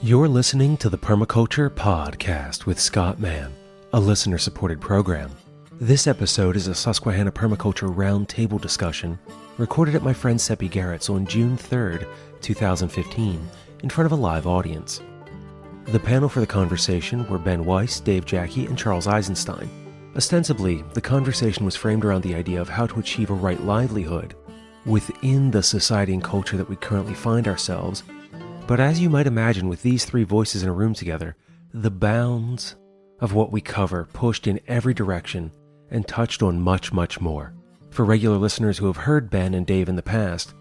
You're listening to the Permaculture Podcast with Scott Mann, a listener-supported program. This episode is a Susquehanna Permaculture Roundtable discussion recorded at my friend Seppi Garrett's on June 3rd, 2015, in front of a live audience. The panel for the conversation were Ben Weiss, Dave Jacke, and Charles Eisenstein. Ostensibly, the conversation was framed around the idea of how to achieve a right livelihood within the society and culture that we currently find ourselves. But as you might imagine, with these three voices in a room together, the bounds of what we cover pushed in every direction and touched on much, much more. For regular listeners who have heard Ben and Dave in the past,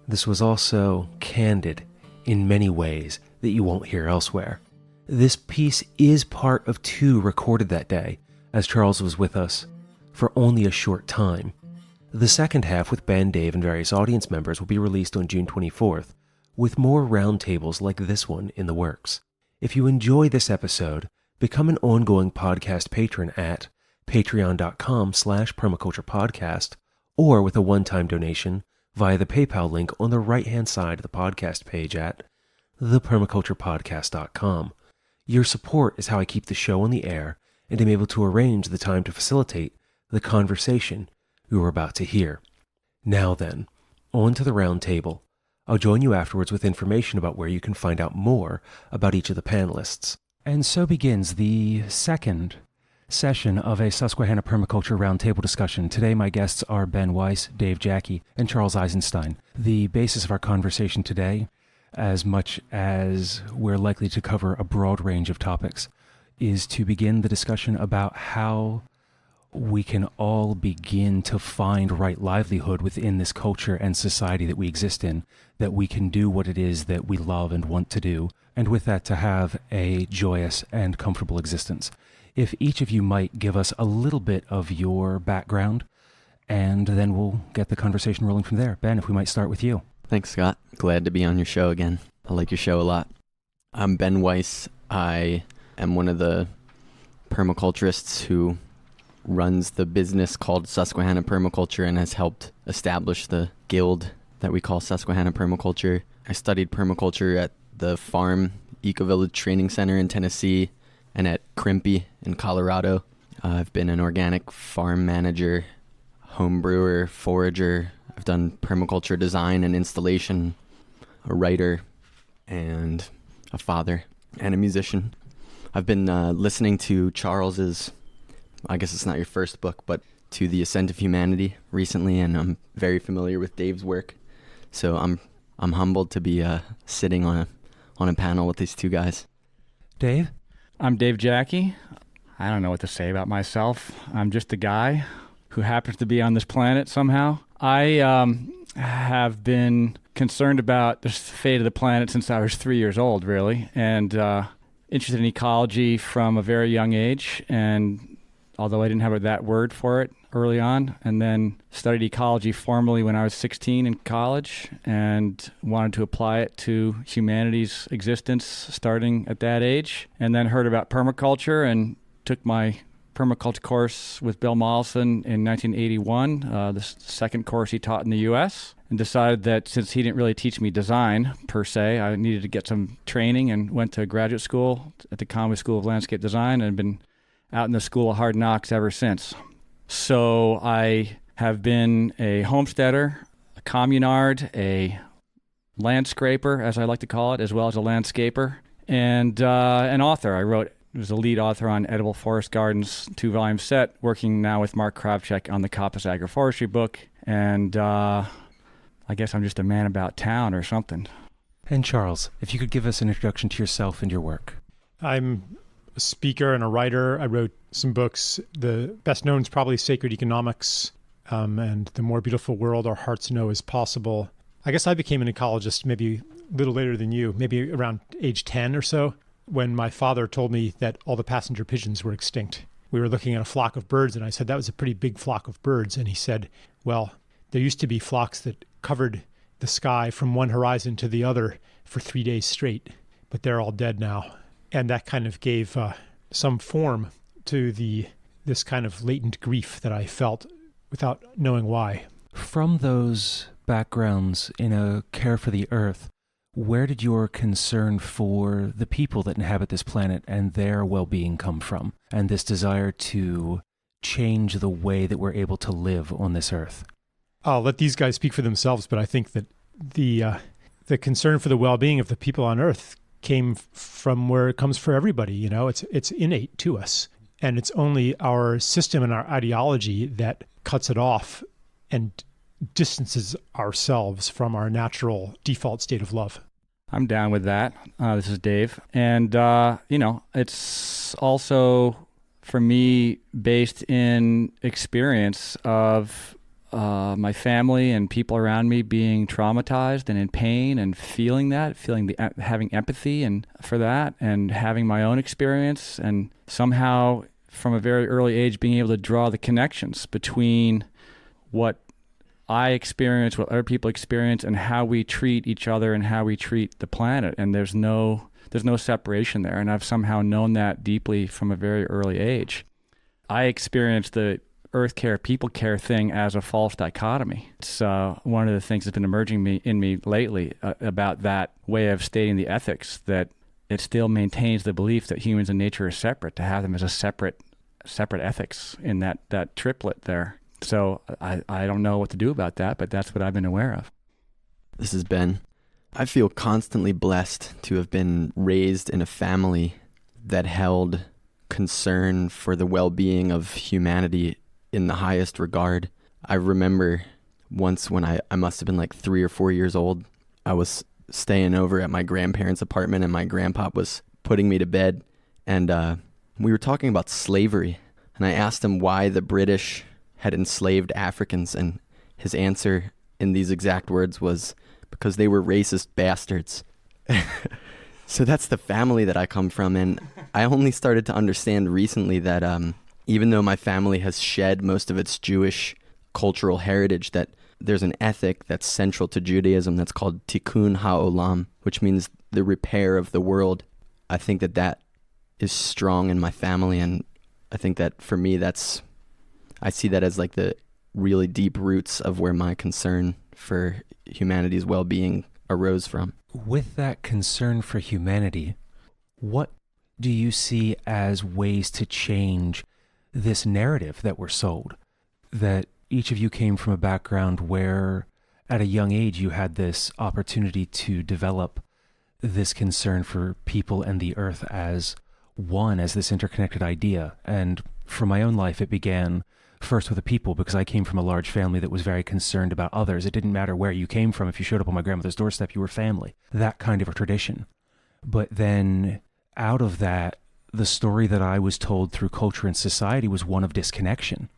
this was also candid in many ways that you won't hear elsewhere. This piece is part of two recorded that day, as Charles was with us for only a short time. The second half with Ben, Dave, and various audience members will be released on June 24th, with more roundtables like this one in the works. If you enjoy this episode, become an ongoing podcast patron at patreon.com/permaculturepodcast or with a one-time donation via the PayPal link on the right-hand side of the podcast page at thepermaculturepodcast.com. Your support is how I keep the show on the air and am able to arrange the time to facilitate the conversation you are about to hear. Now then, on to the roundtable. I'll join you afterwards with information about where you can find out more about each of the panelists. And so begins the second session of a Susquehanna Permaculture Roundtable discussion. Today my guests are Ben Weiss, Dave Jacke, and Charles Eisenstein. The basis of our conversation today, as much as we're likely to cover a broad range of topics, is to begin the discussion about how we can all begin to find right livelihood within this culture and society that we exist in, that we can do what it is that we love and want to do, and with that to have a joyous and comfortable existence. If each of you might give us a little bit of your background, and then we'll get the conversation rolling from there. Ben, if we might start with you. Thanks, Scott. Glad to be on your show again. I like your show a lot. I'm Ben Weiss. I am one of the permaculturists who runs the business called Susquehanna Permaculture and has helped establish the guild that we call Susquehanna Permaculture. I studied permaculture at the Farm Eco-Village Training Center in Tennessee and at Crimpy in Colorado. I've been an organic farm manager, home brewer, forager. I've done permaculture design and installation, a writer, and a father, and a musician. I've been listening to Charles's, I guess it's not your first book, but to The Ascent of Humanity recently, and I'm very familiar with Dave's work. So I'm humbled to be sitting on a panel with these two guys. Dave? I'm Dave Jacke. I don't know what to say about myself. I'm just a guy who happens to be on this planet somehow. I have been concerned about the fate of the planet since I was 3 years old, really, and interested in ecology from a very young age, and although I didn't have that word for it early on, and then studied ecology formally when I was 16 in college and wanted to apply it to humanity's existence starting at that age, and then heard about permaculture and took my permaculture course with Bill Mollison in 1981, the second course he taught in the U.S., and decided that since he didn't really teach me design per se, I needed to get some training and went to graduate school at the Conway School of Landscape Design and been out in the School of Hard Knocks ever since. So I have been a homesteader, a communard, a landscraper, as I like to call it, as well as a landscaper, and an author. I was a lead author on Edible Forest Gardens 2-volume set, working now with Mark Kravchuk on the Coppice Agroforestry book, and I guess I'm just a man about town or something. And Charles, if you could give us an introduction to yourself and your work. I'm a speaker and a writer. I wrote some books. The best known is probably Sacred Economics and The More Beautiful World Our Hearts Know Is Possible. I guess I became an ecologist maybe a little later than you, maybe around age 10 or so, when my father told me that all the passenger pigeons were extinct. We were looking at a flock of birds, and I said, that was a pretty big flock of birds. And he said, well, there used to be flocks that covered the sky from one horizon to the other for 3 days straight, but they're all dead now. And that kind of gave some form to this kind of latent grief that I felt without knowing why. From those backgrounds in a care for the earth, where did your concern for the people that inhabit this planet and their well-being come from? And this desire to change the way that we're able to live on this earth? I'll let these guys speak for themselves, but I think that the concern for the well-being of the people on Earth came from where it comes for everybody. You know, it's innate to us, and it's only our system and our ideology that cuts it off and distances ourselves from our natural default state of love. I'm down with that. This is Dave. And, it's also, for me, based in experience of my family and people around me being traumatized and in pain and feeling that, having empathy and for that, and having my own experience, and somehow from a very early age being able to draw the connections between what I experience, what other people experience, and how we treat each other and how we treat the planet. And there's no separation there. And I've somehow known that deeply from a very early age. I experienced the earth care, people care thing as a false dichotomy. It's one of the things that's been emerging in me lately about that way of stating the ethics, that it still maintains the belief that humans and nature are separate, to have them as a separate ethics in that triplet there. So I don't know what to do about that, but that's what I've been aware of. This is Ben. I feel constantly blessed to have been raised in a family that held concern for the well-being of humanity in the highest regard. I remember once when I must have been like 3 or 4 years old, I was staying over at my grandparents' apartment and my grandpa was putting me to bed, and we were talking about slavery, and I asked him why the British had enslaved Africans, and his answer in these exact words was, because they were racist bastards. So that's the family that I come from, and I only started to understand recently that even though my family has shed most of its Jewish cultural heritage, that there's an ethic that's central to Judaism that's called tikkun ha'olam, which means the repair of the world. I think that is strong in my family, and I think that for me, I see that as like the really deep roots of where my concern for humanity's well-being arose from. With that concern for humanity, what do you see as ways to change this narrative that we're sold? That each of you came from a background where at a young age you had this opportunity to develop this concern for people and the earth as one, as this interconnected idea. And for my own life, it began first with the people, because I came from a large family that was very concerned about others. It didn't matter where you came from. If you showed up on my grandmother's doorstep, you were family. That kind of a tradition. But then out of that, the story that I was told through culture and society was one of disconnection.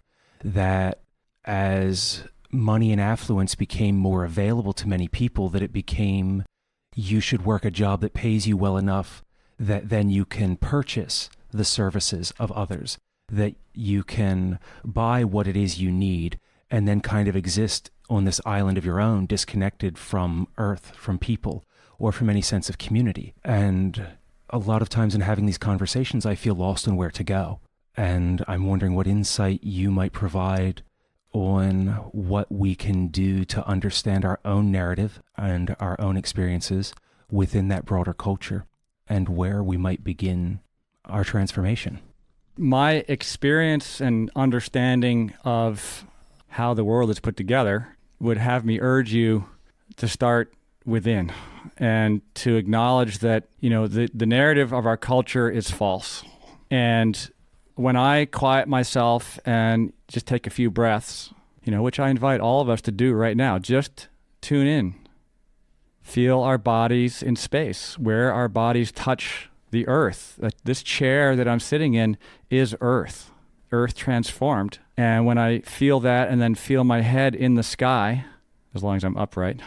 That as money and affluence became more available to many people, that it became, you should work a job that pays you well enough that then you can purchase the services of others, that you can buy what it is you need and then kind of exist on this island of your own, disconnected from earth, from people, or from any sense of community. And a lot of times in having these conversations, I feel lost on where to go. And I'm wondering what insight you might provide on what we can do to understand our own narrative and our own experiences within that broader culture, and where we might begin our transformation. My experience and understanding of how the world is put together would have me urge you to start within and to acknowledge that, the narrative of our culture is false. And when I quiet myself and just take a few breaths, which I invite all of us to do right now, just tune in, feel our bodies in space, where our bodies touch the earth. This chair that I'm sitting in is earth transformed. And when I feel that and then feel my head in the sky, as long as I'm upright,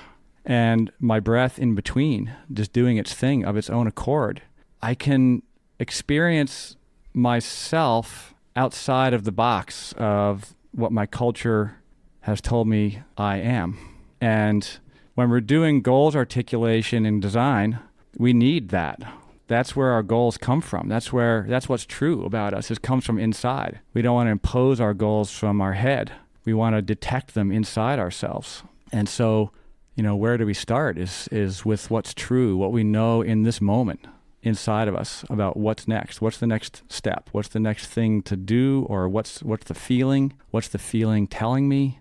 and my breath in between, just doing its thing of its own accord, I can experience myself outside of the box of what my culture has told me I am. And when we're doing goals articulation and design, we need that. That's where our goals come from. That's what's true about us. It comes from inside. We don't want to impose our goals from our head. We want to detect them inside ourselves. And so, where do we start is with what's true, what we know in this moment inside of us about what's next. What's the next step? What's the next thing to do? Or what's the feeling? What's the feeling telling me?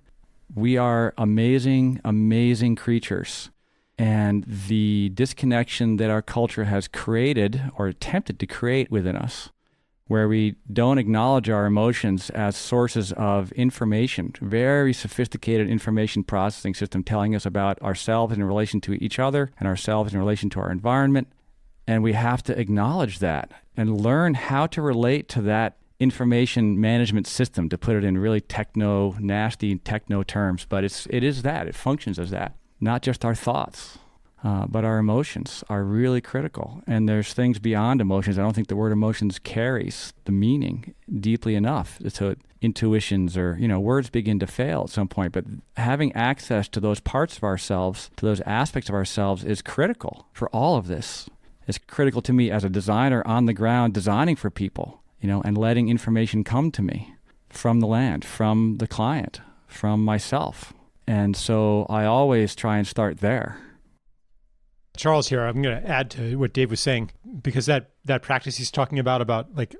We are amazing, amazing creatures. And the disconnection that our culture has created or attempted to create within us, where we don't acknowledge our emotions as sources of information, very sophisticated information processing system telling us about ourselves in relation to each other and ourselves in relation to our environment. And we have to acknowledge that and learn how to relate to that information management system, to put it in really nasty techno terms. But it functions as that. Not just our thoughts, but our emotions are really critical. And there's things beyond emotions. I don't think the word emotions carries the meaning deeply enough. So intuitions or, words begin to fail at some point. But having access to those parts of ourselves, to those aspects of ourselves is critical for all of this. It's critical to me as a designer on the ground, designing for people, and letting information come to me from the land, from the client, from myself. And so I always try and start there. Charles here, I'm going to add to what Dave was saying, because that practice he's talking about like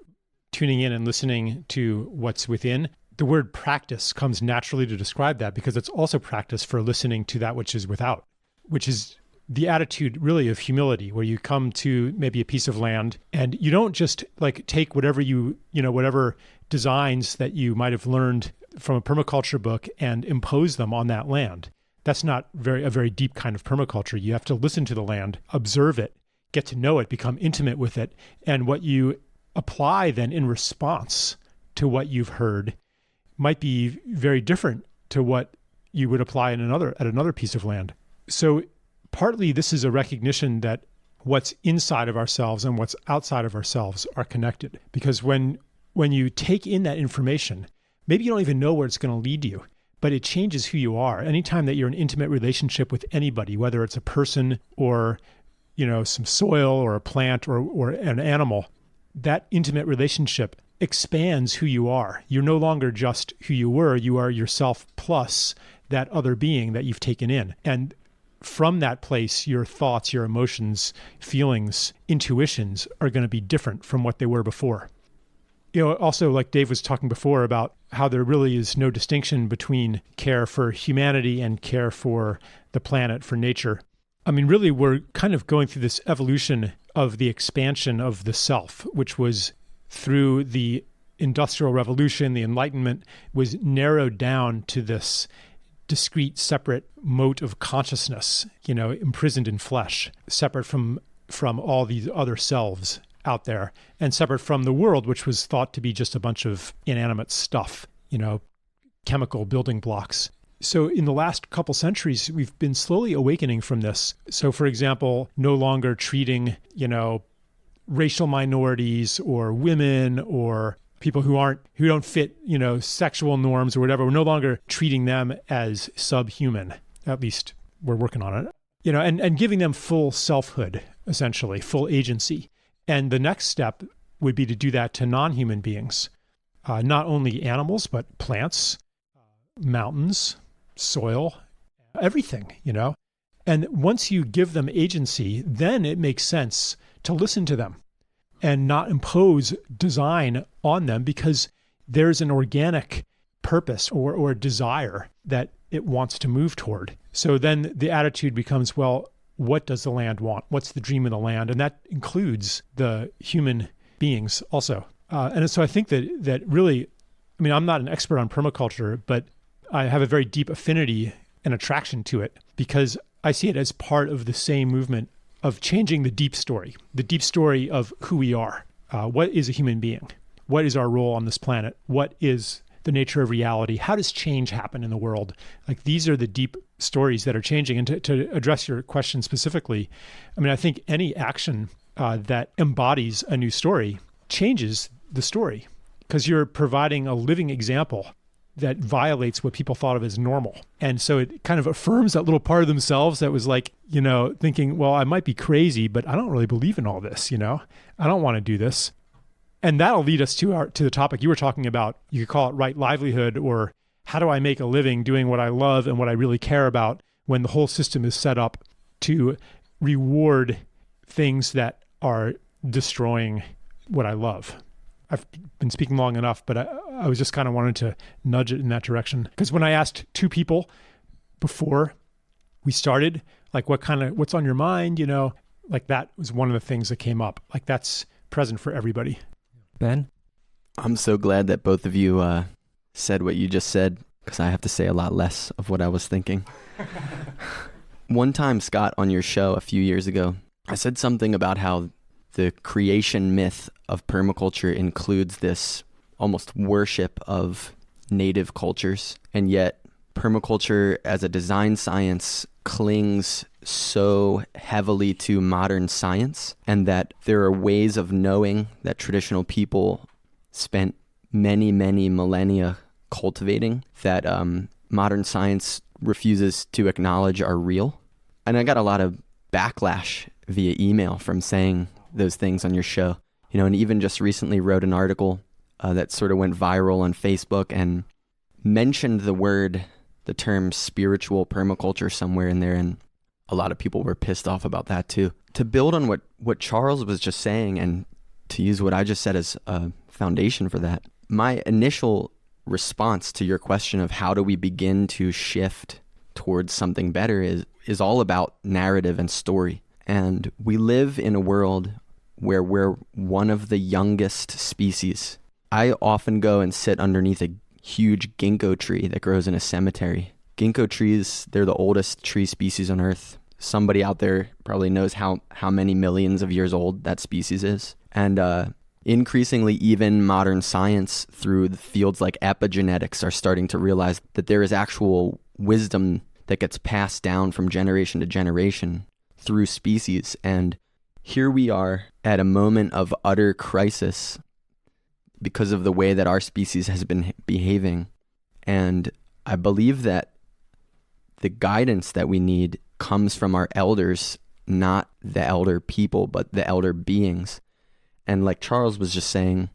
tuning in and listening to what's within, the word practice comes naturally to describe that, because it's also practice for listening to that which is without, which is the attitude really of humility, where you come to maybe a piece of land and you don't just like take whatever whatever designs that you might have learned from a permaculture book and impose them on that land. That's not a very deep kind of permaculture. You have to listen to the land, observe it, get to know it, become intimate with it. And what you apply then in response to what you've heard might be very different to what you would apply at another piece of land. So partly this is a recognition that what's inside of ourselves and what's outside of ourselves are connected. Because when you take in that information, maybe you don't even know where it's going to lead you, but it changes who you are. Anytime that you're in an intimate relationship with anybody, whether it's a person or, some soil or a plant or an animal, that intimate relationship expands who you are. You're no longer just who you were. You are yourself plus that other being that you've taken in. And from that place, your thoughts, your emotions, feelings, intuitions are going to be different from what they were before. Also, like Dave was talking before about how there really is no distinction between care for humanity and care for the planet, for nature. I mean, really, we're kind of going through this evolution of the expansion of the self, which was through the Industrial Revolution, the Enlightenment, was narrowed down to this discrete, separate mote of consciousness, imprisoned in flesh, separate from all these other selves out there, and separate from the world, which was thought to be just a bunch of inanimate stuff, chemical building blocks. So in the last couple centuries, we've been slowly awakening from this. So for example, no longer treating, racial minorities or women or people who don't fit, sexual norms or whatever. We're no longer treating them as subhuman. At least we're working on it, and giving them full selfhood, essentially, full agency. And the next step would be to do that to non-human beings, not only animals, but plants, mountains, soil, everything, And once you give them agency, then it makes sense to listen to them and not impose design on them, because there's an organic purpose or desire that it wants to move toward. So then the attitude becomes, well, what does the land want? What's the dream of the land? And that includes the human beings also. And so I think that really, I'm not an expert on permaculture, but I have a very deep affinity and attraction to it, because I see it as part of the same movement of changing the deep story of who we are. What is a human being? What is our role on this planet? What is the nature of reality? How does change happen in the world? Like, these are the deep stories that are changing. And to address your question specifically, I think any action that embodies a new story changes the story, because you're providing a living example that violates what people thought of as normal. And so it kind of affirms that little part of themselves that was like, thinking, well, I might be crazy, but I don't really believe in all this, I don't want to do this. And that'll lead us to the topic you were talking about. You could call it right livelihood, or how do I make a living doing what I love and what I really care about when the whole system is set up to reward things that are destroying what I love. I've been speaking long enough, but I was just kind of wanted to nudge it in that direction. Because when I asked two people before we started, like what's on your mind, like that was one of the things that came up. Like that's present for everybody. Ben? I'm so glad that both of you said what you just said, because I have to say a lot less of what I was thinking. One time, Scott, on your show a few years ago, I said something about how the creation myth of permaculture includes this almost worship of native cultures, and yet permaculture as a design science clings so heavily to modern science, and that there are ways of knowing that traditional people spent many, many millennia cultivating that modern science refuses to acknowledge are real. And I got a lot of backlash via email from saying those things on your show, and even just recently wrote an article that sort of went viral on Facebook and mentioned the term spiritual permaculture somewhere in there, and a lot of people were pissed off about that too. To build on what Charles was just saying, and to use what I just said as a foundation for that, my initial response to your question of how do we begin to shift towards something better is all about narrative and story. And we live in a world where we're one of the youngest species. I often go and sit underneath a huge ginkgo tree that grows in a cemetery. Ginkgo trees, they're the oldest tree species on Earth. Somebody out there probably knows how many millions of years old that species is. And increasingly, even modern science through the fields like epigenetics are starting to realize that there is actual wisdom that gets passed down from generation to generation through species. And here we are at a moment of utter crisis because of the way that our species has been behaving. And I believe that the guidance that we need comes from our elders, not the elder people, but the elder beings. And like Charles was just saying,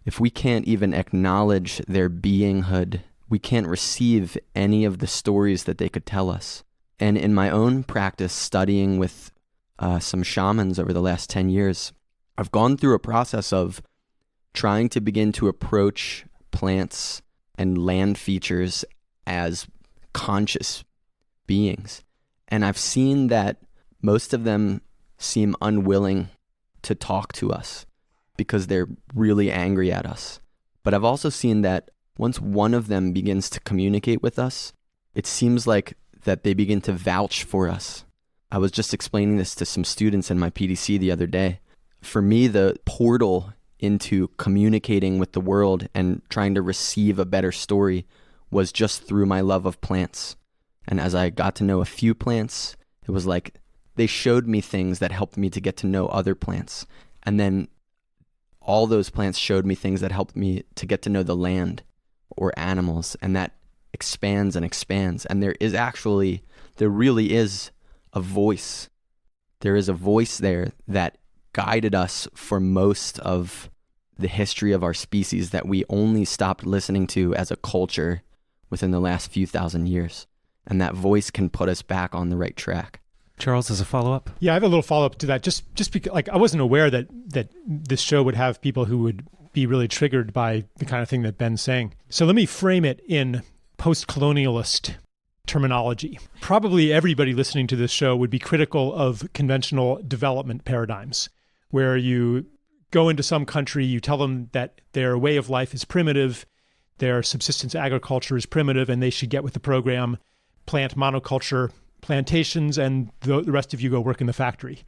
if we can't even acknowledge their beinghood, we can't receive any of the stories that they could tell us. And in my own practice, studying with some shamans over the last 10 years, I've gone through a process of trying to begin to approach plants and land features as conscious beings. And I've seen that most of them seem unwilling to talk to us because they're really angry at us. But I've also seen that once one of them begins to communicate with us, it seems like that they begin to vouch for us. I was just explaining this to some students in my PDC the other day. For me, the portal into communicating with the world and trying to receive a better story was just through my love of plants. And as I got to know a few plants, it was like they showed me things that helped me to get to know other plants. And then all those plants showed me things that helped me to get to know the land or animals. And that expands and expands. And there really is a voice. There is a voice there that guided us for most of the history of our species that we only stopped listening to as a culture within the last few thousand years. And that voice can put us back on the right track. Charles, as a follow-up? Yeah, I have a little follow-up to that. Just because, I wasn't aware that this show would have people who would be really triggered by the kind of thing that Ben's saying. So let me frame it in post-colonialist terminology. Probably everybody listening to this show would be critical of conventional development paradigms, where you go into some country, you tell them that their way of life is primitive, their subsistence agriculture is primitive, and they should get with the program, plant monoculture plantations, and the rest of you go work in the factory.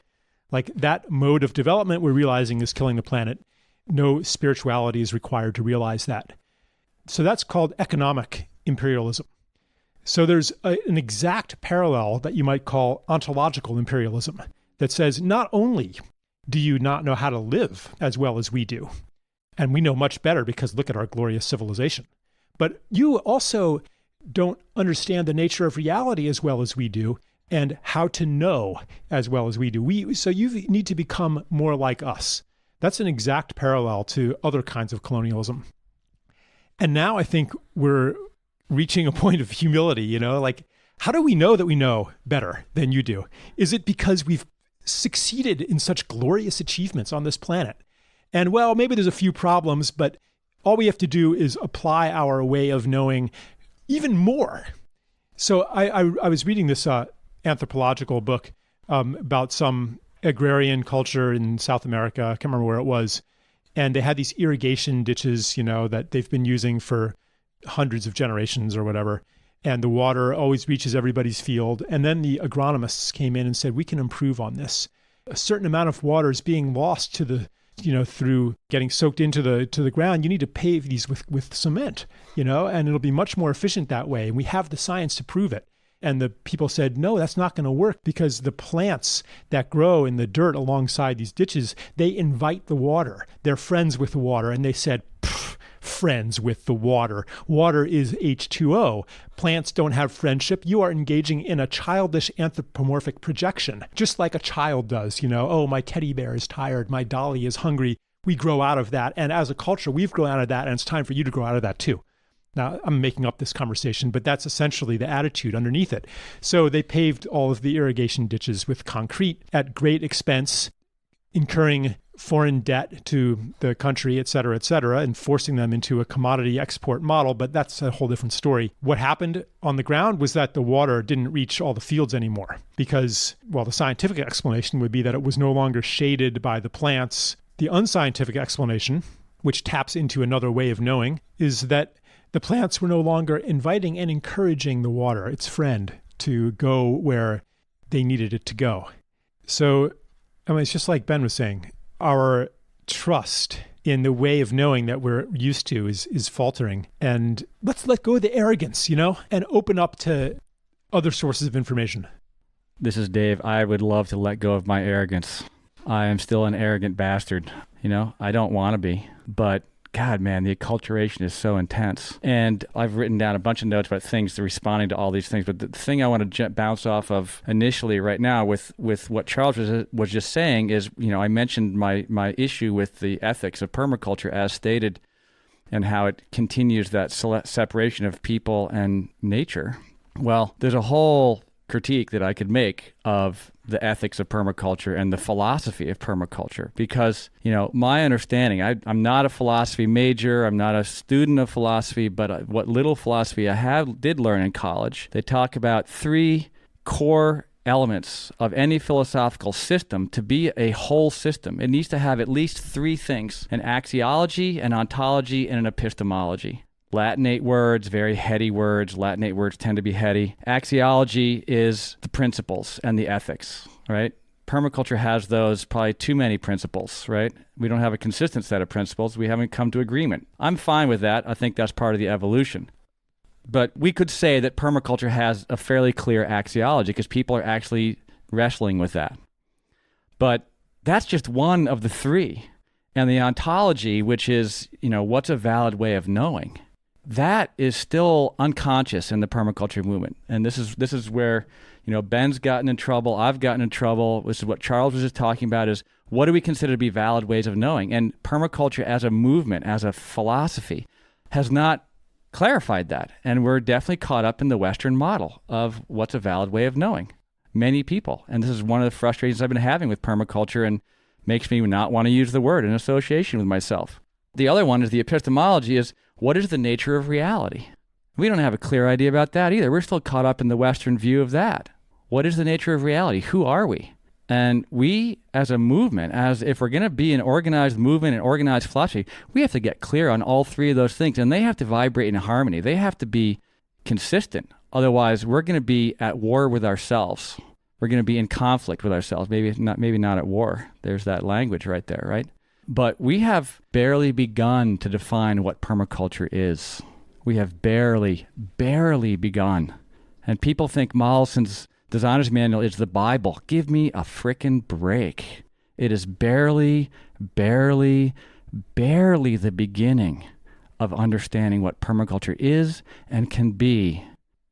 Like that mode of development we're realizing is killing the planet. No spirituality is required to realize that. So that's called economic imperialism. So there's an exact parallel that you might call ontological imperialism that says not only do you not know how to live as well as we do, and we know much better because look at our glorious civilization, but you also don't understand the nature of reality as well as we do and how to know as well as we do. So you need to become more like us. That's an exact parallel to other kinds of colonialism. And now I think we're reaching a point of humility, like How do we know that we know better than you do? Is it because we've succeeded in such glorious achievements on this planet? And well, maybe there's a few problems, but all we have to do is apply our way of knowing even more. So I was reading this anthropological book about some agrarian culture in South America. I can't remember where it was. And they had these irrigation ditches, that they've been using for hundreds of generations or whatever. And the water always reaches everybody's field. And then the agronomists came in and said, we can improve on this. A certain amount of water is being lost to the, through getting soaked into the ground. You need to pave these with cement, and it'll be much more efficient that way. And we have the science to prove it. And the people said, no, that's not going to work because the plants that grow in the dirt alongside these ditches, they invite the water. They're friends with the water. And they said, friends with the water. Water is H2O. Plants don't have friendship. You are engaging in a childish anthropomorphic projection, just like a child does. Oh, my teddy bear is tired. My dolly is hungry. We grow out of that. And as a culture, we've grown out of that. And it's time for you to grow out of that too. Now, I'm making up this conversation, but that's essentially the attitude underneath it. So they paved all of the irrigation ditches with concrete at great expense, incurring foreign debt to the country, et cetera, and forcing them into a commodity export model. But that's a whole different story. What happened on the ground was that the water didn't reach all the fields anymore because, well, the scientific explanation would be that it was no longer shaded by the plants. The unscientific explanation, which taps into another way of knowing, is that the plants were no longer inviting and encouraging the water, its friend, to go where they needed it to go. So, it's just like Ben was saying, our trust in the way of knowing that we're used to is faltering. And let's let go of the arrogance, and open up to other sources of information. This is Dave. I would love to let go of my arrogance. I am still an arrogant bastard. I don't want to be, but God, man, the acculturation is so intense. And I've written down a bunch of notes about things responding to all these things. But the thing I want to bounce off of initially right now with what Charles was just saying is, I mentioned my issue with the ethics of permaculture as stated and how it continues that separation of people and nature. Well, there's a whole critique that I could make of the ethics of permaculture and the philosophy of permaculture because, my understanding, I'm not a philosophy major, I'm not a student of philosophy, but what little philosophy I did learn in college, they talk about 3 core elements of any philosophical system to be a whole system. It needs to have at least 3 things: an axiology, an ontology, and an epistemology. Latinate words, very heady words. Latinate words tend to be heady. Axiology is the principles and the ethics, right? Permaculture has those, probably too many principles, right? We don't have a consistent set of principles. We haven't come to agreement. I'm fine with that. I think that's part of the evolution. But we could say that permaculture has a fairly clear axiology because people are actually wrestling with that. But that's just one of the 3. And the ontology, which is, what's a valid way of knowing? That is still unconscious in the permaculture movement. And this is where, Ben's gotten in trouble, I've gotten in trouble. This is what Charles was just talking about is what do we consider to be valid ways of knowing? And permaculture as a movement, as a philosophy, has not clarified that. And we're definitely caught up in the Western model of what's a valid way of knowing. Many people. And this is one of the frustrations I've been having with permaculture and makes me not want to use the word in association with myself. The other one is the epistemology is, what is the nature of reality? We don't have a clear idea about that either. We're still caught up in the Western view of that. What is the nature of reality? Who are we? And we, as a movement, as if we're going to be an organized movement and organized philosophy, we have to get clear on all 3 of those things, and they have to vibrate in harmony. They have to be consistent. Otherwise, we're going to be at war with ourselves. We're going to be in conflict with ourselves. Maybe not at war. There's that language right there, right? But we have barely begun to define what permaculture is. We have barely begun. And people think Mollison's designer's manual is the Bible. Give me a frickin' break. It is barely the beginning of understanding what permaculture is and can be.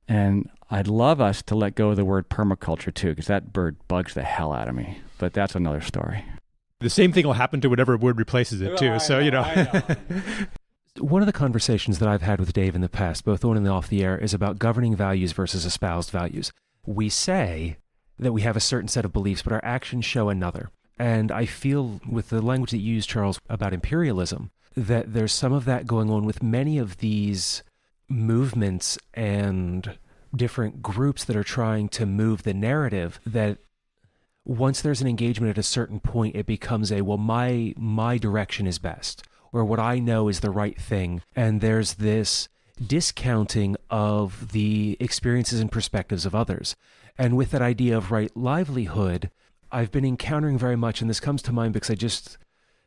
And I'd love us to let go of the word permaculture too, because that bird bugs the hell out of me. But that's another story. The same thing will happen to whatever word replaces it too. I know. One of the conversations that I've had with Dave in the past, both on and off the air, is about governing values versus espoused values. We say that we have a certain set of beliefs, but our actions show another. And I feel with the language that you use, Charles, about imperialism, that there's some of that going on with many of these movements and different groups that are trying to move the narrative, that once there's an engagement at a certain point, it becomes well, my direction is best, or what I know is the right thing. And there's this discounting of the experiences and perspectives of others. And with that idea of right livelihood, I've been encountering very much, and this comes to mind because I just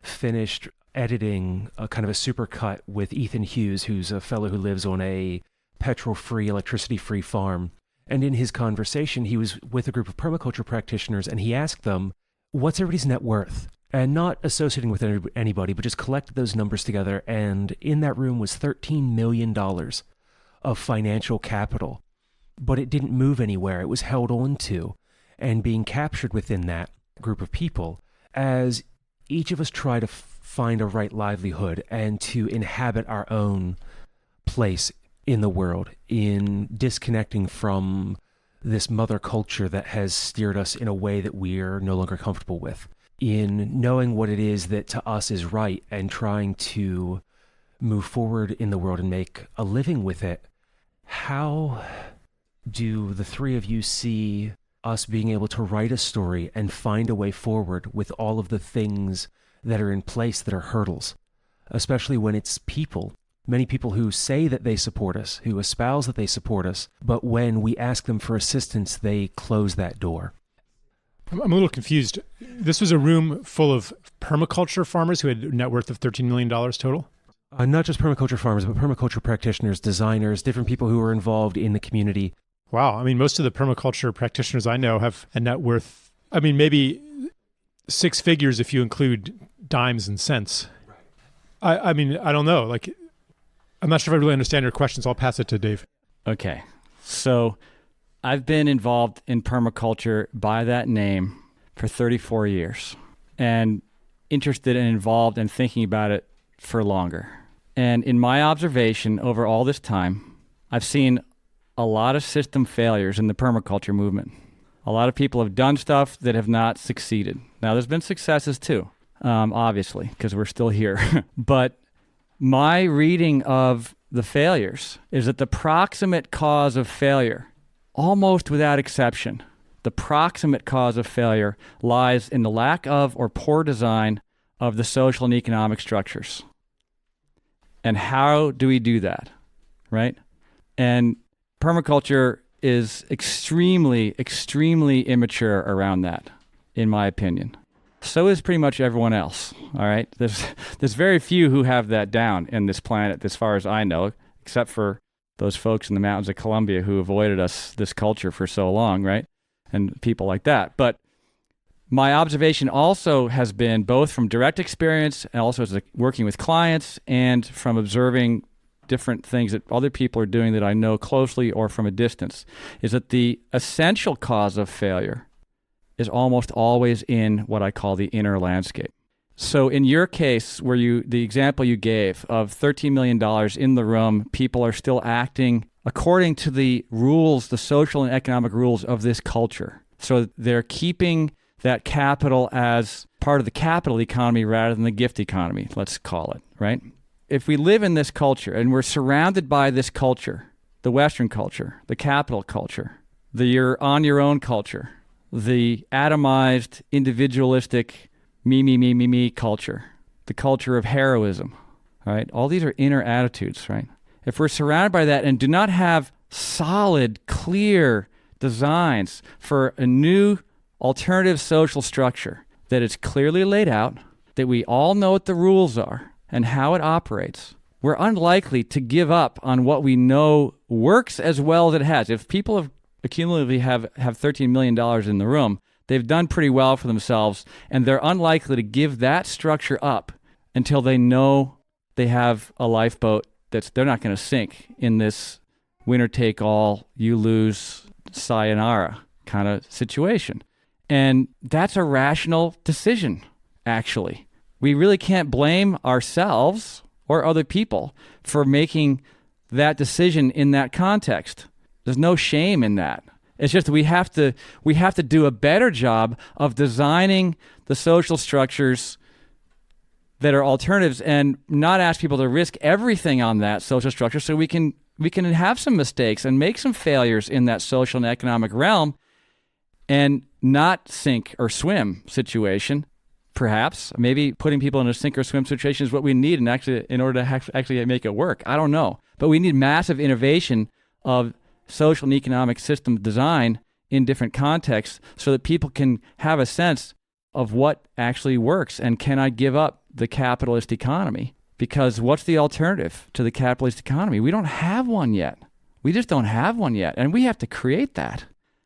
finished editing a kind of a supercut with Ethan Hughes, who's a fellow who lives on a petrol-free, electricity-free farm. And in his conversation, he was with a group of permaculture practitioners, and he asked them, what's everybody's net worth? And not associating with anybody, but just collected those numbers together. And in that room was $13 million of financial capital. But it didn't move anywhere. It was held on to and being captured within that group of people as each of us try to find a right livelihood and to inhabit our own place in the world, in disconnecting from this mother culture that has steered us in a way that we're no longer comfortable with, in knowing what it is that to us is right and trying to move forward in the world and make a living with it. How do the three of you see us being able to write a story and find a way forward with all of the things that are in place that are hurdles, especially when it's people, many people who say that they support us, who espouse that they support us, but when we ask them for assistance, they close that door? I'm a little confused. This was a room full of permaculture farmers who had a net worth of $13 million total? Not just permaculture farmers, but permaculture practitioners, designers, different people who are involved in the community. Wow. I mean, most of the permaculture practitioners I know have a net worth, I mean, maybe six figures if you include dimes and cents. I mean, I don't know. Like, I'm not sure if I really understand your question, so I'll pass it to Dave. Okay. So I've been involved in permaculture by that name for 34 years and interested and involved and thinking about it for longer. And in my observation over all this time, I've seen a lot of system failures in the permaculture movement. A lot of people have done stuff that have not succeeded. Now, there's been successes too, obviously, because we're still here. But my reading of the failures is that the proximate cause of failure, almost without exception, the proximate cause of failure lies in the lack of or poor design of the social and economic structures. And how do we do that, right? And permaculture is extremely, extremely immature around that, in my opinion. So is pretty much everyone else, all right? There's very few who have that down in this planet, as far as I know, except for those folks in the mountains of Colombia who avoided this culture for so long, right? And people like that. But my observation also has been both from direct experience and also as working with clients and from observing different things that other people are doing that I know closely or from a distance, is that the essential cause of failure is almost always in what I call the inner landscape. So in your case, where the example you gave of $13 million in the room, people are still acting according to the rules, the social and economic rules of this culture. So they're keeping that capital as part of the capital economy rather than the gift economy, let's call it, right? If we live in this culture and we're surrounded by this culture, the Western culture, the capital culture, the you're on your own culture, the atomized, individualistic, me culture, the culture of heroism, right? All these are inner attitudes, right? If we're surrounded by that and do not have solid, clear designs for a new alternative social structure that is clearly laid out, that we all know what the rules are and how it operates, we're unlikely to give up on what we know works as well as it has. If people have accumulatively have $13 million in the room, they've done pretty well for themselves, and they're unlikely to give that structure up until they know they have a lifeboat they're not going to sink in this winner take all, you lose, sayonara kind of situation. And that's a rational decision, actually. We really can't blame ourselves or other people for making that decision in that context. There's no shame in that. It's just we have to do a better job of designing the social structures that are alternatives and not ask people to risk everything on that social structure, so we can have some mistakes and make some failures in that social and economic realm and not sink or swim situation. Perhaps maybe putting people in a sink or swim situation is what we need in order to actually make it work. I don't know. But we need massive innovation of social and economic system design in different contexts so that people can have a sense of what actually works, and can I give up the capitalist economy? Because what's the alternative to the capitalist economy? We don't have one yet. We just don't have one yet, and we have to create that.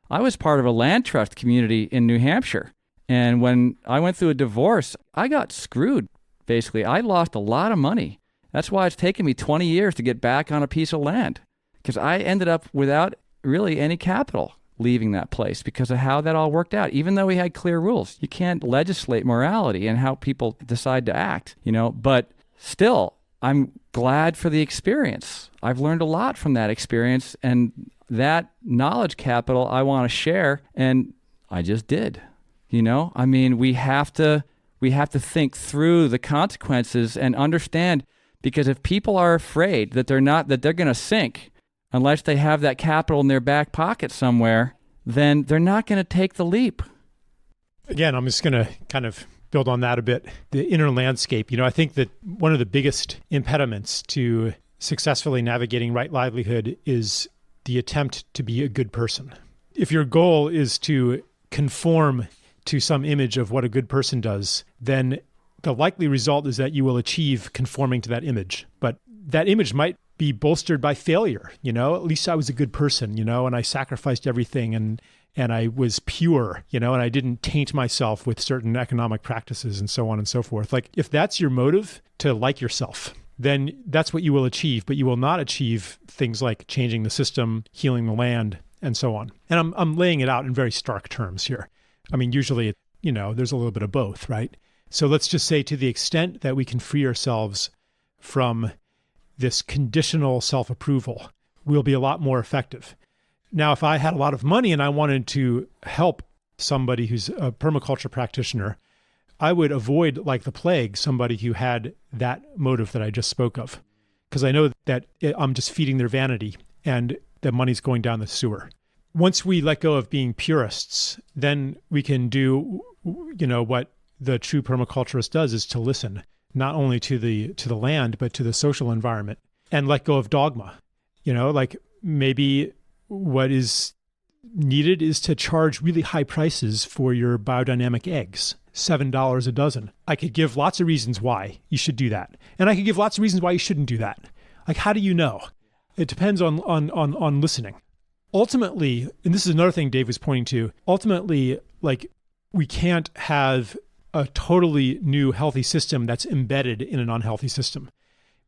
I was part of a land trust community in New Hampshire, and when I went through a divorce, I got screwed, basically. I lost a lot of money. That's why it's taken me 20 years to get back on a piece of land, because I ended up without really any capital leaving that place because of how that all worked out. Even though we had clear rules, you can't legislate morality and how people decide to act, but still, I'm glad for the experience. I've learned a lot from that experience, and that knowledge capital I want to share, and I just did. We have to think through the consequences and understand, because if people are afraid that they're going to sink unless they have that capital in their back pocket somewhere, then they're not going to take the leap. Again, I'm just going to kind of build on that a bit. The inner landscape, I think that one of the biggest impediments to successfully navigating right livelihood is the attempt to be a good person. If your goal is to conform to some image of what a good person does, then the likely result is that you will achieve conforming to that image. But that image might be bolstered by failure. At least I was a good person, and I sacrificed everything, and I was pure, and I didn't taint myself with certain economic practices and so on and so forth. Like, if that's your motive, to like yourself, then that's what you will achieve, but you will not achieve things like changing the system, healing the land, and so on. And I'm laying it out in very stark terms here. Usually, there's a little bit of both, right? So let's just say, to the extent that we can free ourselves from this conditional self-approval, we'll be a lot more effective. Now, if I had a lot of money and I wanted to help somebody who's a permaculture practitioner, I would avoid, like the plague, somebody who had that motive that I just spoke of, because I know that I'm just feeding their vanity and the money's going down the sewer. Once we let go of being purists, then we can do, what the true permaculturist does, is to listen, not only to the land, but to the social environment, and let go of dogma. Like, maybe what is needed is to charge really high prices for your biodynamic eggs, $7 a dozen. I could give lots of reasons why you should do that. And I could give lots of reasons why you shouldn't do that. Like, how do you know? It depends on listening. Ultimately, and this is another thing Dave was pointing to, ultimately, like, we can't have a totally new healthy system that's embedded in an unhealthy system.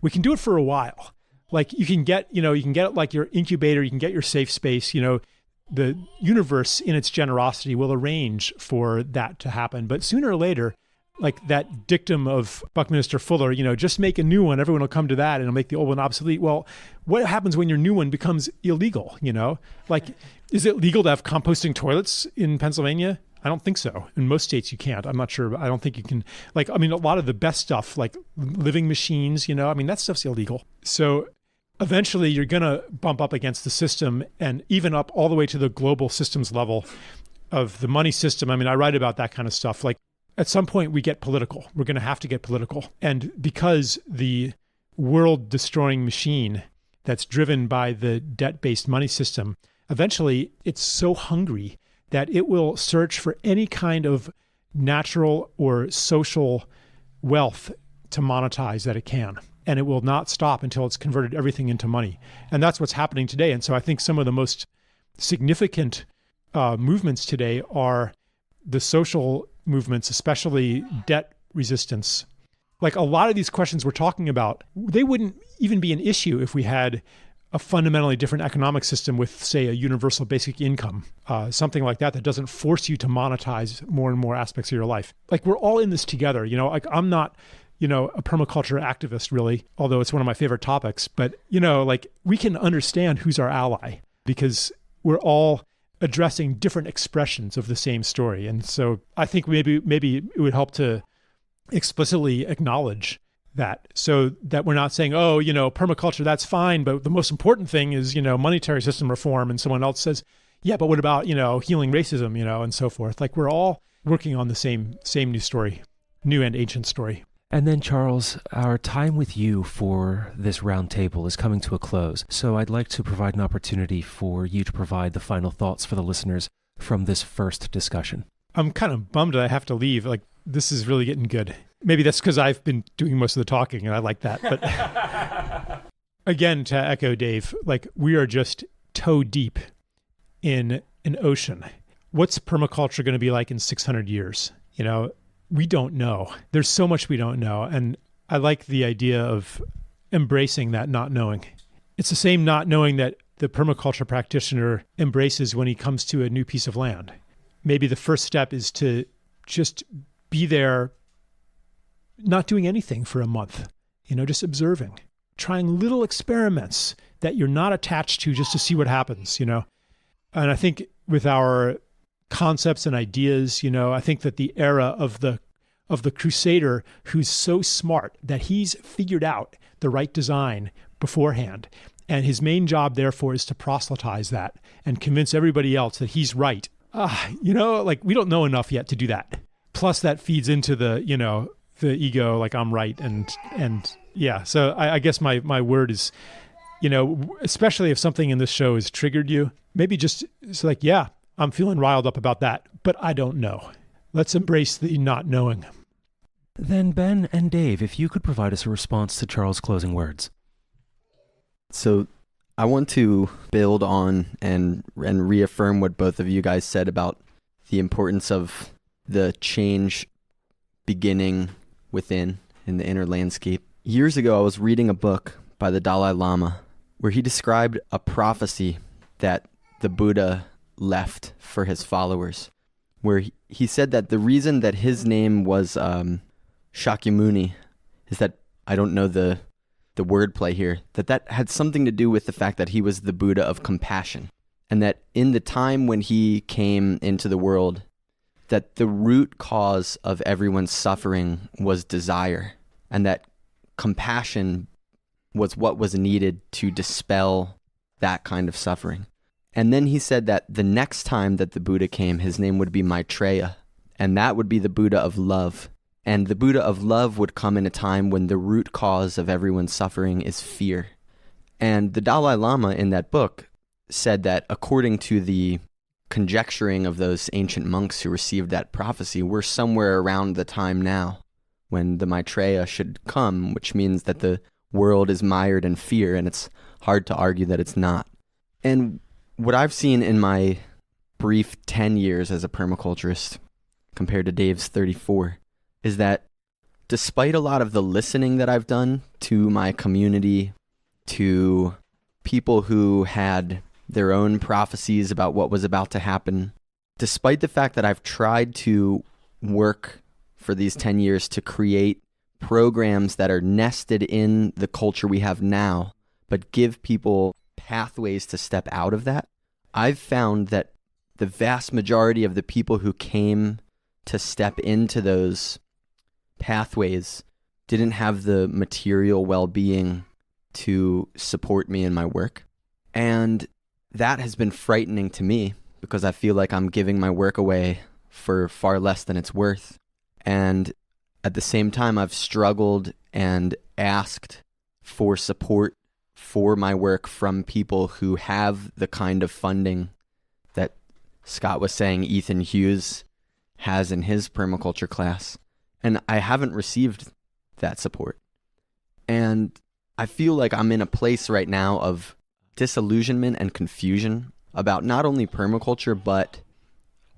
We can do it for a while. Like, you can get it like your incubator, you can get your safe space, the universe in its generosity will arrange for that to happen. But sooner or later, like that dictum of Buckminster Fuller, just make a new one, everyone will come to that and it'll make the old one obsolete. Well, what happens when your new one becomes illegal, Like, is it legal to have composting toilets in Pennsylvania? I don't think so. In most states, you can't. I'm not sure. I don't think you can. A lot of the best stuff, like living machines, that stuff's illegal. So eventually you're going to bump up against the system, and even up all the way to the global systems level of the money system. I write about that kind of stuff. Like, at some point we get political. We're going to have to get political. And because the world-destroying machine that's driven by the debt-based money system, eventually it's so hungry that it will search for any kind of natural or social wealth to monetize that it can. And it will not stop until it's converted everything into money. And that's what's happening today. And so I think some of the most significant movements today are the social movements, especially debt resistance. Like, a lot of these questions we're talking about, they wouldn't even be an issue if we had a fundamentally different economic system with, say, a universal basic income, something like that doesn't force you to monetize more and more aspects of your life. Like, we're all in this together. Like, I'm not a permaculture activist, really, although it's one of my favorite topics. But, like we can understand who's our ally because we're all addressing different expressions of the same story. And so I think maybe it would help to explicitly acknowledge that, so that we're not saying, oh, permaculture, that's fine, but the most important thing is, monetary system reform. And someone else says, yeah, but what about, healing racism, and so forth. Like we're all working on the same new story, new and ancient story. And then, Charles, our time with you for this roundtable is coming to a close. So I'd like to provide an opportunity for you to provide the final thoughts for the listeners from this first discussion. I'm kind of bummed that I have to leave. Like, this is really getting good. Maybe that's because I've been doing most of the talking and I like that. But again, to echo Dave, like we are just toe deep in an ocean. What's permaculture going to be like in 600 years? We don't know. There's so much we don't know. And I like the idea of embracing that not knowing. It's the same not knowing that the permaculture practitioner embraces when he comes to a new piece of land. Maybe the first step is to just be there, not doing anything for a month, just observing, trying little experiments that you're not attached to just to see what happens, And I think with our concepts and ideas, I think that the era of the crusader who's so smart that he's figured out the right design beforehand, and his main job therefore is to proselytize that and convince everybody else that he's right. Like we don't know enough yet to do that. Plus that feeds into the ego, like I'm right, and yeah. So I guess my word is, especially if something in this show has triggered you, maybe just it's like, yeah, I'm feeling riled up about that, but I don't know. Let's embrace the not knowing. Then Ben and Dave, if you could provide us a response to Charles' closing words. So I want to build on and reaffirm what both of you guys said about the importance of the change beginning within in the inner landscape. Years ago, I was reading a book by the Dalai Lama where he described a prophecy that the Buddha left for his followers, where he said that the reason that his name was Shakyamuni is that, I don't know the wordplay here, that had something to do with the fact that he was the Buddha of compassion, and that in the time when he came into the world, that the root cause of everyone's suffering was desire, and that compassion was what was needed to dispel that kind of suffering. And then he said that the next time that the Buddha came, his name would be Maitreya, and that would be the Buddha of love. And the Buddha of love would come in a time when the root cause of everyone's suffering is fear. And the Dalai Lama in that book said that according to the conjecturing of those ancient monks who received that prophecy, we're somewhere around the time now when the Maitreya should come, which means that the world is mired in fear, and it's hard to argue that it's not. And what I've seen in my brief 10 years as a permaculturist compared to Dave's 34 is that despite a lot of the listening that I've done to my community, to people who had their own prophecies about what was about to happen, despite the fact that I've tried to work for these 10 years to create programs that are nested in the culture we have now, but give people pathways to step out of that, I've found that the vast majority of the people who came to step into those pathways didn't have the material well-being to support me in my work. And that has been frightening to me because I feel like I'm giving my work away for far less than it's worth. And at the same time, I've struggled and asked for support for my work from people who have the kind of funding that Scott was saying Ethan Hughes has in his permaculture class. And I haven't received that support. And I feel like I'm in a place right now of disillusionment and confusion about not only permaculture, but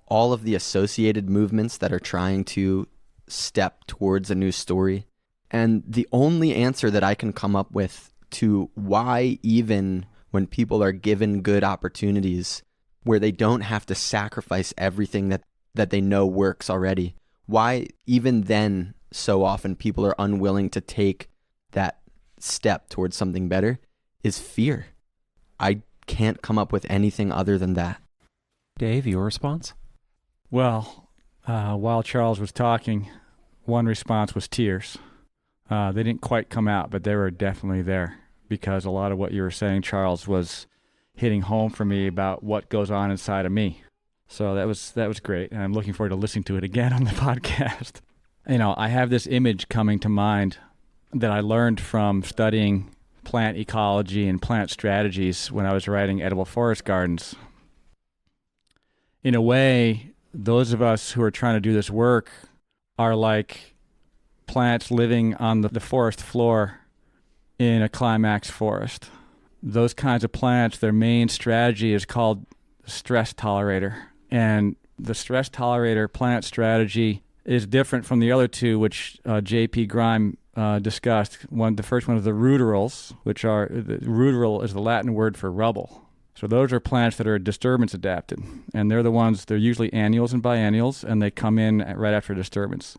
all of the associated movements that are trying to step towards a new story. And the only answer that I can come up with to why, even when people are given good opportunities where they don't have to sacrifice everything that they know works already, why even then so often people are unwilling to take that step towards something better is fear. I can't come up with anything other than that. Dave, your response? Well, while Charles was talking, one response was tears. They didn't quite come out, but they were definitely there, because a lot of what you were saying, Charles, was hitting home for me about what goes on inside of me. So that was great, and I'm looking forward to listening to it again on the podcast. I have this image coming to mind that I learned from studying plant ecology and plant strategies when I was writing Edible Forest Gardens. In a way, those of us who are trying to do this work are like plants living on the forest floor in a climax forest. Those kinds of plants, their main strategy is called stress tolerator. And the stress tolerator plant strategy is different from the other two, which J.P. Grime discussed. The first one is the ruderals, ruderal is the Latin word for rubble. So those are plants that are disturbance adapted, and they're usually annuals and biennials, and they come in right after disturbance.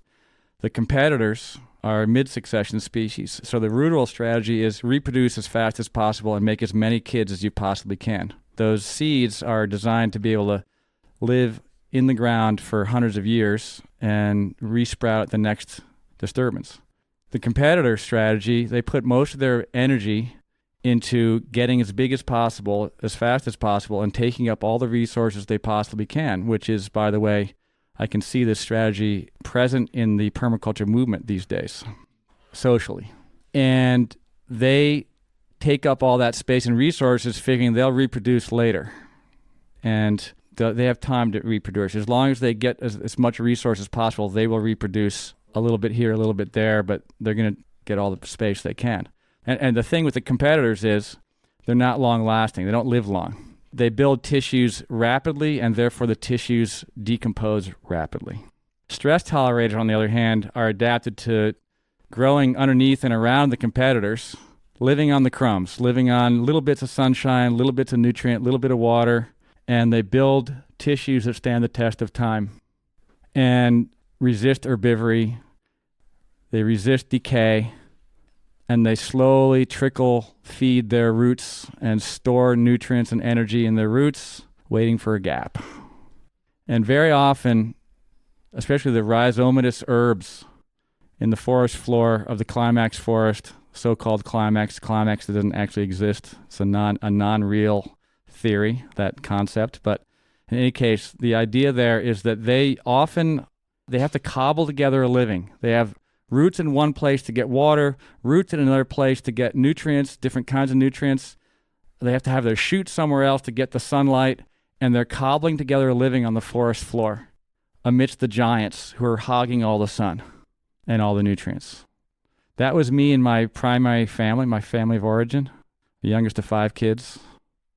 The competitors are mid-succession species. So the ruderal strategy is reproduce as fast as possible and make as many kids as you possibly can. Those seeds are designed to be able to live in the ground for hundreds of years and resprout at the next disturbance. The competitor strategy, they put most of their energy into getting as big as possible, as fast as possible, and taking up all the resources they possibly can, which is, by the way, I can see this strategy present in the permaculture movement these days, socially. And they take up all that space and resources figuring they'll reproduce later. And they have time to reproduce. As long as they get as much resource as possible, they will reproduce a little bit here, a little bit there, but they're going to get all the space they can. And the thing with the competitors is they're not long-lasting. They don't live long. They build tissues rapidly, and therefore the tissues decompose rapidly. Stress tolerators, on the other hand, are adapted to growing underneath and around the competitors, living on the crumbs, living on little bits of sunshine, little bits of nutrient, little bit of water, and they build tissues that stand the test of time and resist herbivory. They resist decay, and they slowly trickle feed their roots and store nutrients and energy in their roots, waiting for a gap. And very often, especially the rhizomatous herbs in the forest floor of the climax forest, so-called climax that doesn't actually exist. It's a non-real theory, that concept. But in any case, the idea there is that they have to cobble together a living. They have roots in one place to get water, roots in another place to get nutrients, different kinds of nutrients. They have to have their shoots somewhere else to get the sunlight, and they're cobbling together a living on the forest floor amidst the giants who are hogging all the sun and all the nutrients. That was me and my primary family, my family of origin, the youngest of 5 kids.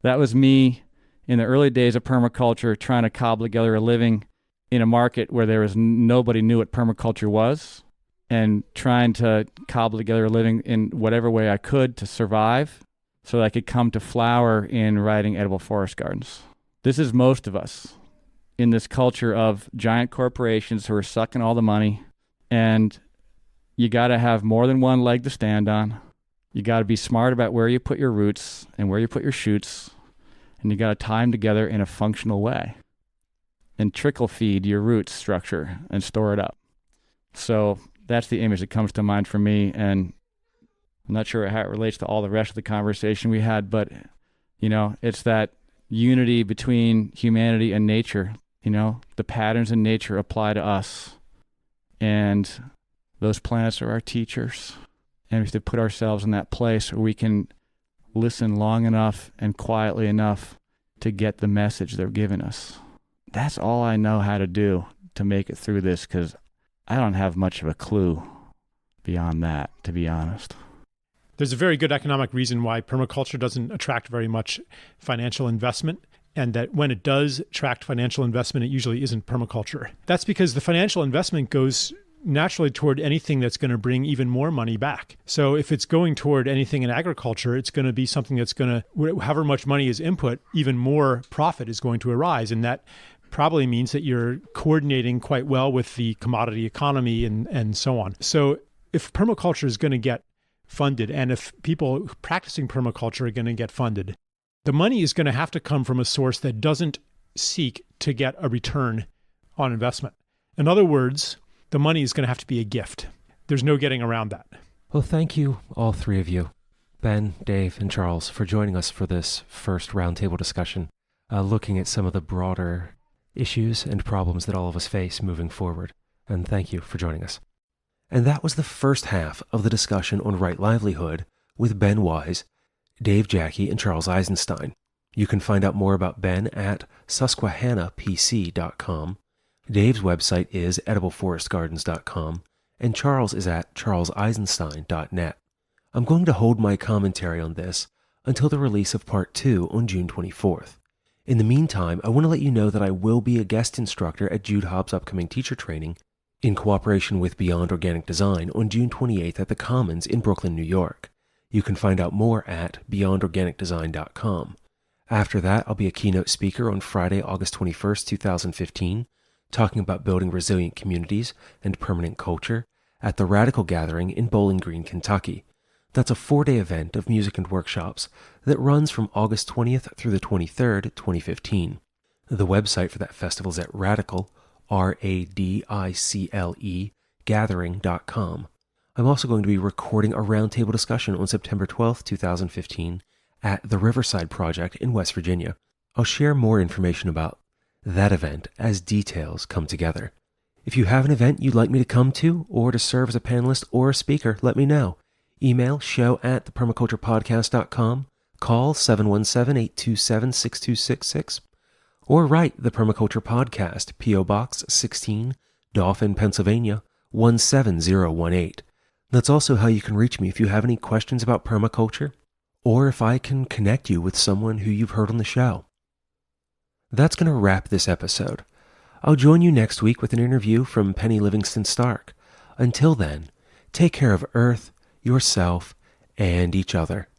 That was me in the early days of permaculture, trying to cobble together a living in a market where there was nobody knew what permaculture was, and trying to cobble together a living in whatever way I could to survive so that I could come to flower in writing Edible Forest Gardens. This is most of us in this culture of giant corporations who are sucking all the money, and you got to have more than one leg to stand on. You got to be smart about where you put your roots and where you put your shoots, and you got to tie them together in a functional way and trickle feed your root structure and store it up. So that's the image that comes to mind for me, and I'm not sure how it relates to all the rest of the conversation we had, but, it's that unity between humanity and nature. The patterns in nature apply to us, and those plants are our teachers, and we have to put ourselves in that place where we can listen long enough and quietly enough to get the message they're giving us. That's all I know how to do to make it through this, because I don't have much of a clue beyond that, to be honest. There's a very good economic reason why permaculture doesn't attract very much financial investment, and that when it does attract financial investment, it usually isn't permaculture. That's because the financial investment goes naturally toward anything that's going to bring even more money back. So if it's going toward anything in agriculture, it's going to be something that's going to, however much money is input, even more profit is going to arise. And that probably means that you're coordinating quite well with the commodity economy and so on. So if permaculture is going to get funded, and if people practicing permaculture are going to get funded, the money is going to have to come from a source that doesn't seek to get a return on investment. In other words, the money is going to have to be a gift. There's no getting around that. Well, thank you, all three of you, Ben, Dave, and Charles, for joining us for this first roundtable discussion, looking at some of the broader issues and problems that all of us face moving forward. And thank you for joining us. And that was the first half of the discussion on Right Livelihood with Ben Weiss, Dave Jacke, and Charles Eisenstein. You can find out more about Ben at susquehannapc.com. Dave's website is edibleforestgardens.com, and Charles is at charleseisenstein.net. I'm going to hold my commentary on this until the release of Part 2 on June 24th. In the meantime, I want to let you know that I will be a guest instructor at Jude Hobbs' upcoming teacher training in cooperation with Beyond Organic Design on June 28th at the Commons in Brooklyn, New York. You can find out more at beyondorganicdesign.com. After that, I'll be a keynote speaker on Friday, August 21st, 2015, talking about building resilient communities and permanent culture at the Radical Gathering in Bowling Green, Kentucky. That's a 4-day event of music and workshops that runs from August 20th through the 23rd, 2015. The website for that festival is at Radicle, RADICLE, gathering.com. I'm also going to be recording a roundtable discussion on September 12th, 2015 at the Riverside Project in West Virginia. I'll share more information about that event as details come together. If you have an event you'd like me to come to or to serve as a panelist or a speaker, let me know. Email show@thepermaculturepodcast.com, call 717-827-6266, or write The Permaculture Podcast, P.O. Box 16, Dauphin, Pennsylvania, 17018. That's also how you can reach me if you have any questions about permaculture, or if I can connect you with someone who you've heard on the show. That's going to wrap this episode. I'll join you next week with an interview from Penny Livingston Stark. Until then, take care of Earth, yourself, and each other.